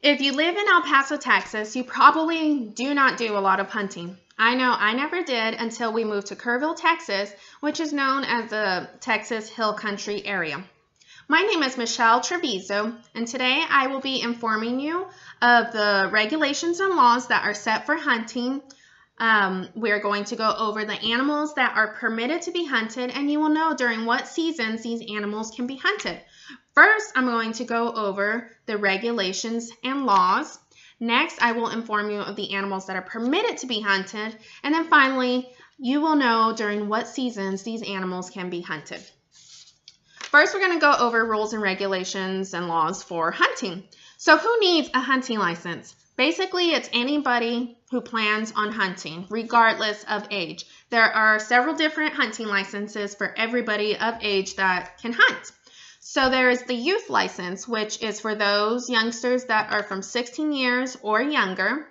If you live in El Paso, Texas, you probably do not do a lot of hunting. I know I never did until we moved to Kerrville, Texas, which is known as the Texas Hill Country area. My name is Michelle Trevizo, and today I will be informing you of the regulations and laws that are set for hunting. We're going to go over the animals that are permitted to be hunted, and you will know during what seasons these animals can be hunted. First, I'm going to go over the regulations and laws. Next, I will inform you of the animals that are permitted to be hunted. And then finally, you will know during what seasons these animals can be hunted. First, we're going to go over rules and regulations and laws for hunting. So who needs a hunting license? Basically, it's anybody who plans on hunting, regardless of age. There are several different hunting licenses for everybody of age that can hunt. So there is the youth license, which is for those youngsters that are from 16 years or younger.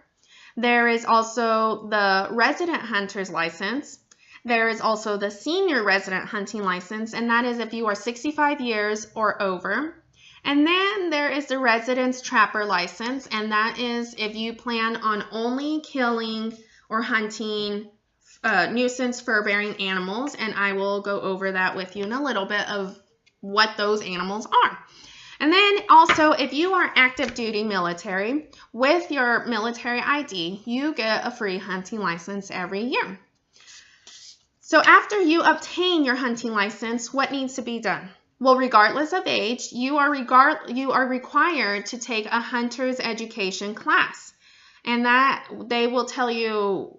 There is also the resident hunter's license. There is also the senior resident hunting license, and that is if you are 65 years or over. And then there is the residence trapper license, and that is if you plan on only killing or hunting nuisance fur-bearing animals, and I will go over that with you in a little bit of what those animals are. And then also, if you are active duty military, with your military ID, you get a free hunting license every year. So after you obtain your hunting license, what needs to be done? Well, regardless of age, you are required to take a hunter's education class. And that they will tell you,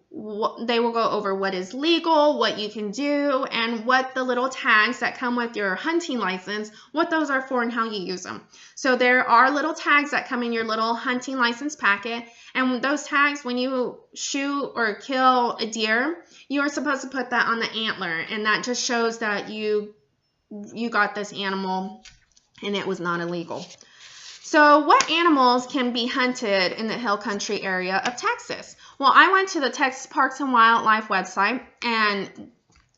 they will go over what is legal, what you can do, and what the little tags that come with your hunting license, what those are for and how you use them. So there are little tags that come in your little hunting license packet, and those tags, when you shoot or kill a deer, you are supposed to put that on the antler, and that just shows that you got this animal and it was not illegal. So what animals can be hunted in the Hill Country area of Texas? Well, I went to the Texas Parks and Wildlife website, and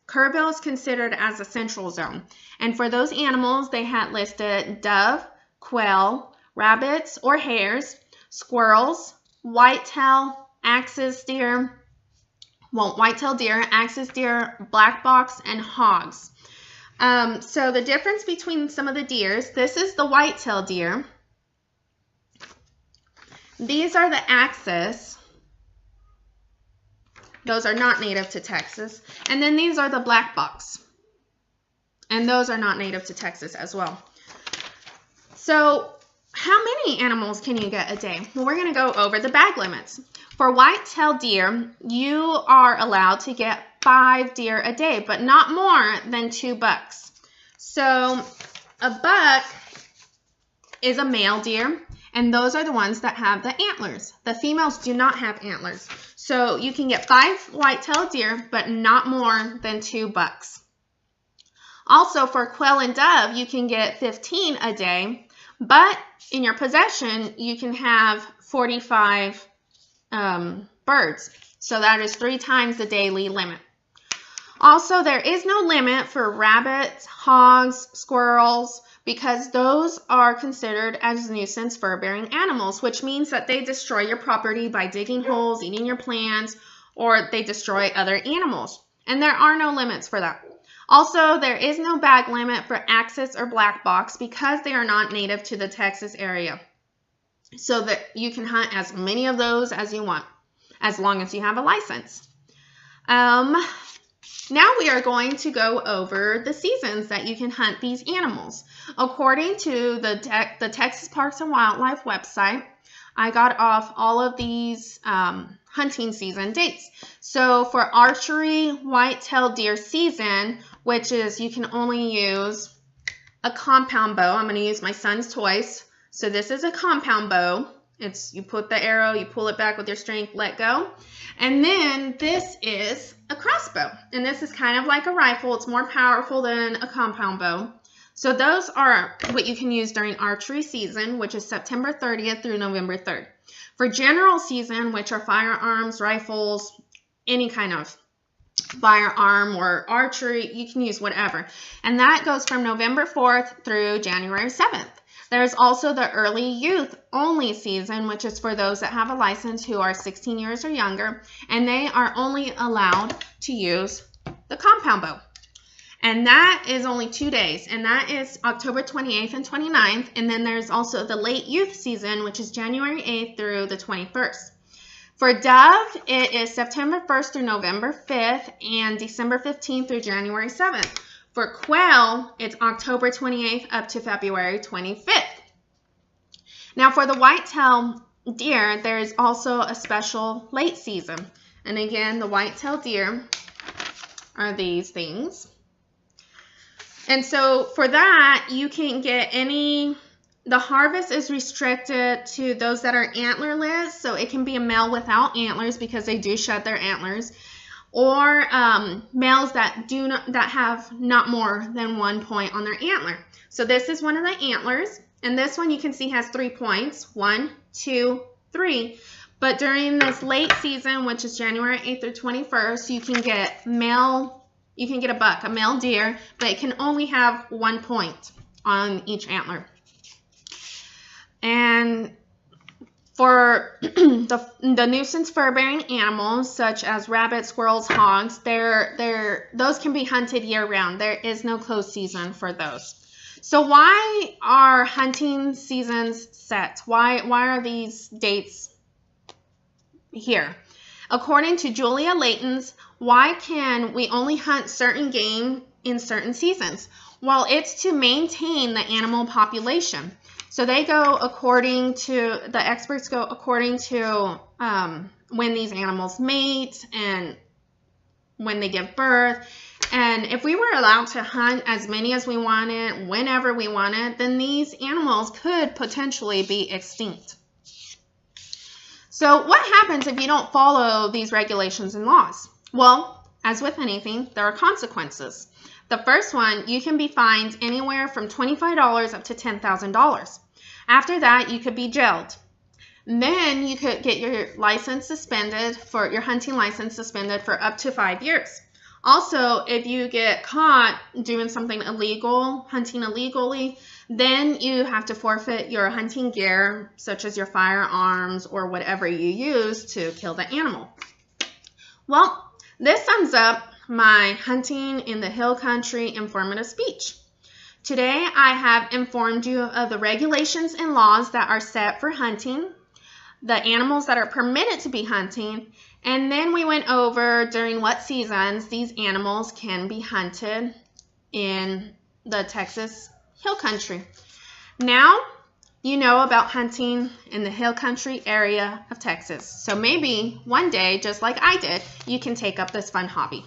Kerrville is considered as a central zone. And for those animals, they had listed dove, quail, rabbits or hares, squirrels, whitetail, axis deer, whitetail deer, axis deer, black box, and hogs. So the difference between some of the deers, this is the whitetail deer. These are the axis. Those are not native to Texas. And then these are the black box. And those are not native to Texas as well. So how many animals can you get a day? Well, we're going to go over the bag limits. For whitetail deer, you are allowed to get 5 deer a day, but not more than 2 bucks. So a buck is a male deer, and those are the ones that have the antlers. The females do not have antlers. So you can get 5 whitetail deer, but not more than 2 bucks. Also, for quail and dove, you can get 15 a day, but in your possession, you can have 45 birds. So that is 3 times the daily limit. Also, there is no limit for rabbits, hogs, squirrels, because those are considered as nuisance fur-bearing animals, which means that they destroy your property by digging holes, eating your plants, or they destroy other animals. And there are no limits for that. Also, there is no bag limit for axis or black box because they are not native to the Texas area. So that you can hunt as many of those as you want, as long as you have a license. Now we are going to go over the seasons that you can hunt these animals. According to the Texas Parks and Wildlife website, I got off all of these hunting season dates. So for archery whitetail deer season, which is you can only use a compound bow. I'm going to use my son's toys. So this is a compound bow. You put the arrow, you pull it back with your string, let go. And then this is a crossbow. And this is kind of like a rifle. It's more powerful than a compound bow. So those are what you can use during archery season, which is September 30th through November 3rd. For general season, which are firearms, rifles, any kind of firearm or archery, you can use whatever. And that goes from November 4th through January 7th. There's also the early youth only season, which is for those that have a license who are 16 years or younger, and they are only allowed to use the compound bow. And that is only 2 days, and that is October 28th and 29th. And then there's also the late youth season, which is January 8th through the 21st. For dove, it is September 1st through November 5th and December 15th through January 7th. For quail, it's October 28th up to February 25th. Now for the whitetail deer, there's also a special late season. And again, the whitetail deer are these things. And so for that, you can't get any, the harvest is restricted to those that are antlerless. So it can be a male without antlers because they do shed their antlers, or males that have not more than 1 point on their antler. So this is one of the antlers, and this one you can see has 3 points, 1, 2, 3. But during this late season, which is January 8th through 21st, you can get a buck, a male deer, but it can only have 1 point on each antler. And for the nuisance fur-bearing animals, such as rabbits, squirrels, hogs, those can be hunted year-round. There is no closed season for those. So why are hunting seasons set? Why are these dates here? According to Julia Layton's, why can we only hunt certain game in certain seasons? Well, it's to maintain the animal population. So they go according to, the experts go according to when these animals mate and when they give birth. And if we were allowed to hunt as many as we wanted, whenever we wanted, then these animals could potentially be extinct. So what happens if you don't follow these regulations and laws? Well, as with anything, there are consequences. The first one, you can be fined anywhere from $25 up to $10,000. After that, you could be jailed. Then you could get your license suspended, for your hunting license suspended for up to 5 years. Also, if you get caught doing something illegal, hunting illegally, then you have to forfeit your hunting gear, such as your firearms or whatever you use to kill the animal. Well, this sums up my hunting in the hill country informative speech. Today, I have informed you of the regulations and laws that are set for hunting, the animals that are permitted to be hunting, and then we went over during what seasons these animals can be hunted in the Texas hill country. Now, you know about hunting in the hill country area of Texas. So maybe one day, just like I did, you can take up this fun hobby.